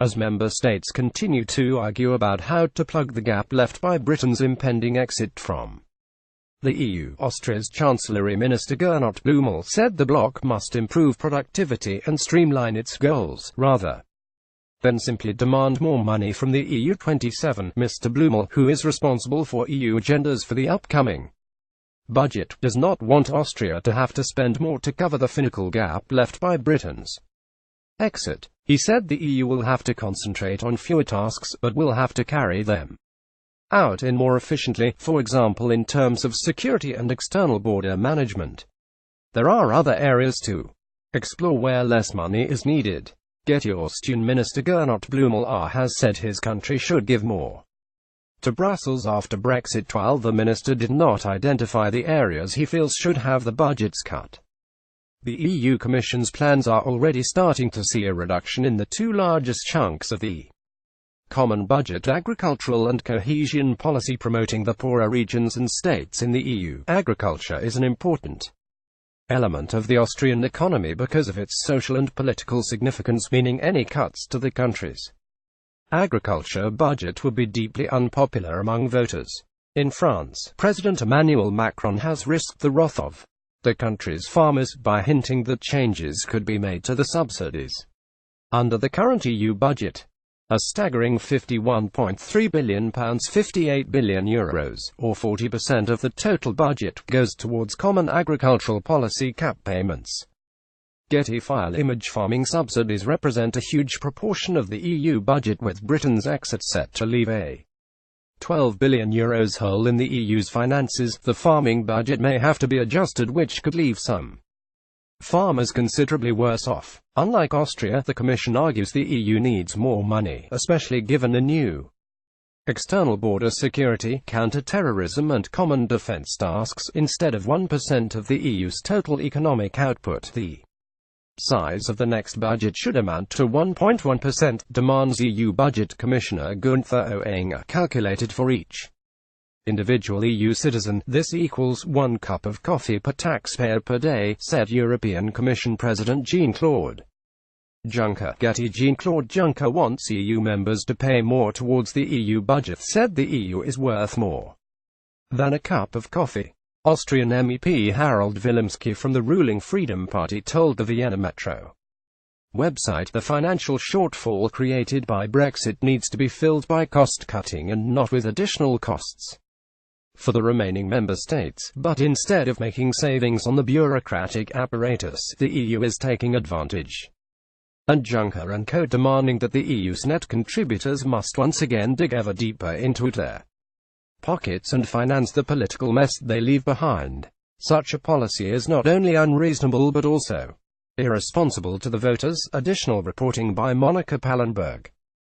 as member states continue to argue about how to plug the gap left by Britain's impending exit from the EU. Austria's Chancellery Minister Gernot Blümel said the bloc must improve productivity and streamline its goals, rather than simply demand more money from the EU27.Mr Blümel, who is responsible for EU agendas for the upcoming budget, does not want Austria to have to spend more to cover the finical gap left by Britain's exit. He said the EU will have to concentrate on fewer tasks, but will have to carry them out in more efficiently, for example in terms of security and external border management. There are other areas to explore where less money is needed. Austrian Minister Gernot Blümel has said his country should give more to Brussels after Brexit, while the minister did not identify the areas he feels should have the budgets cut. The EU Commission's plans are already starting to see a reduction in the two largest chunks of the common budget: agricultural and cohesion policy, promoting the poorer regions and states in the EU. Agriculture is an important element of the Austrian economy because of its social and political significance, meaning any cuts to the country's agriculture budget would be deeply unpopular among voters. In France, President Emmanuel Macron has risked the wrath of the country's farmers by hinting that changes could be made to the subsidies under the current EU budget. A staggering £51.3 billion, €58 billion, or 40% of the total budget, goes towards common agricultural policy cap payments. Getty file image. Farming subsidies represent a huge proportion of the EU budget, with Britain's exit set to leave a €12 billion hole in the EU's finances. The farming budget may have to be adjusted, which could leave some farmers considerably worse off. Unlike Austria, the Commission argues the EU needs more money, especially given the new external border security, counter-terrorism and common defence tasks, instead of 1% of the EU's total economic output. The size of the next budget should amount to 1.1%, demands EU Budget Commissioner Günther Oettinger. Calculated for each individual EU citizen, this equals 1 cup of coffee per taxpayer per day, said European Commission President Jean-Claude Juncker. Getty. Jean-Claude Juncker wants EU members to pay more towards the EU budget, said the EU is worth more than a cup of coffee. Austrian MEP Harold Wilimski from the ruling Freedom Party told the Vienna Metro website the financial shortfall created by Brexit needs to be filled by cost-cutting and not with additional costs for the remaining member states, but instead of making savings on the bureaucratic apparatus, the EU is taking advantage. And Juncker and co. demanding that the EU's net contributors must once again dig ever deeper into their pockets and finance the political mess they leave behind. Such a policy is not only unreasonable but also irresponsible to the voters. Additional reporting by Monica Pallenberg.